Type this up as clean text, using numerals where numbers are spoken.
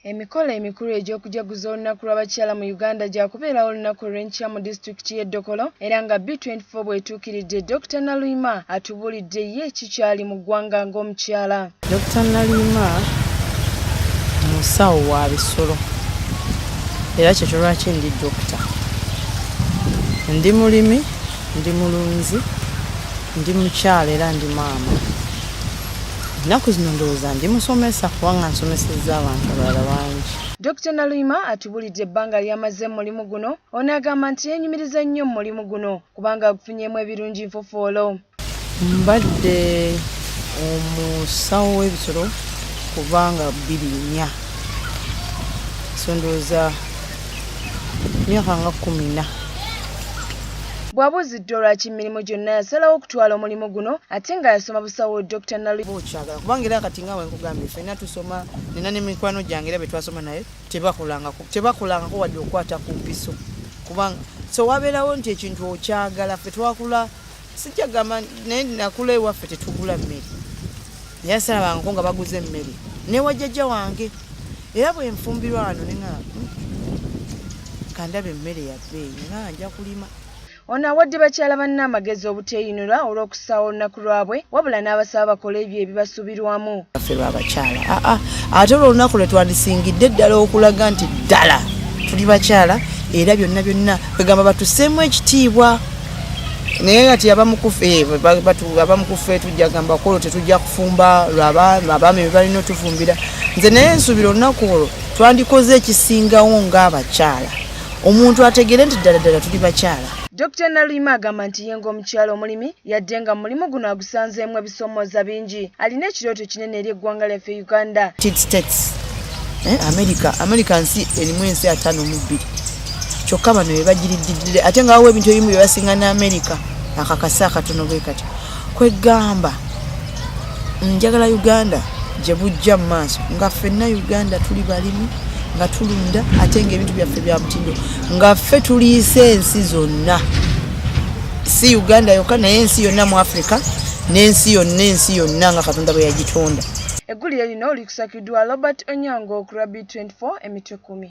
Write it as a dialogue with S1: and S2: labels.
S1: Emikolo emikulu egy'okujaguza olunaku lw'abakyala mu Uganda gyakubeerawo olunaku olw'enkya mu disitulikiti y'e Dokolo era nga B24 bw'etuukiridde Dr. Naluyima atubuulidde ye kikyali mu ggwanga ng'omukyala.
S2: Dr. Naluyima musawo wa bisolo era kyekyo lwaki ndi dokita. Ndi mulimi, ndi mulunzi, ndi mukyala era ndi maama. Ennaku zino ndowooza ndi musomesa kubanga nsomesezza abantu abalala bangi.
S1: Dr. Naluyima atubulidde ebbanga ly'amaze mu mulimu guno, ono agamba nti yeenyumiriza nnyo mu mulimu guno kubanga agufunyeemu ebirungi nfofoolo.
S2: Mbadde omusawo w'ebisolo kubanga 24. So ndowooza myaka nga 14.
S1: Bw'abuuziddwa lwaki emirimu gyonna yasalawo okutwala omulimu guno ate nga yasoma busawo Dr. Naluyima.
S2: Okyagala kubanga era kati nga wenkugambye ffenna tusoma nina ne mikwano gyange era be twasoma naye tebakolangako wadde okukwata ku mpiso kubanga so wabeerawo nti ekintu okyagala ffe twakula sijjagamba naye nakula ewaffe tetugula mmere naye asalabangako nga baguze emmere ne wajjajja wange era bwe nfumbirwa wano nenga kandaba emmere yabbeeyi nga nja kulima.
S1: Ono awadde bakyala banne amagezi obuteeyinula olw'okusaawa olunaku lwabwe wabula n'abasaba bakola ebyo ebibasubirwamu.
S2: Ffe lw'abakyala ate olwo olunaku lwe twandisingidde ddala okulaga nti ddala tuli bakyala era byonna byonna kwegamba batusseemu ekitiibwa naye kati abamukuffe tujja gamba kolo tetujja kufumba abaami be balina otufumbira nze naye nsuubira olunaku olwo twandikoze ekisingawo ng'abakyala omuntu ategere nti ddala ddala tuli bakyala.
S1: Dr. Naluyima agamba nti ye ng'omukyala omulimi yadde nga mulimu guno agusanzeemu ebisoomooza bingi alina ekirooto kinene eri eggwanga lyaffe Uganda.
S2: States America nsi erimu ensi 52 kyokka bano be bagiriddidde ate nga wawo ebintu ebimu bye basinga ne America akakasa akatono bwe kati kwegamba njagala Uganda gye bujja mu maaso nga ffenna Uganda tuli balimi nga tulunda ate ng'ebintu byaffe bya mutindo nga ffe tuliise ensi zonna si Uganda yokka naye ensi yonna mu Africa n'ensi yonna nga Katonda bwe yagitonda.
S1: Eggulire lino likusakiddwa Robert Onyango ku B24 emitwe 10.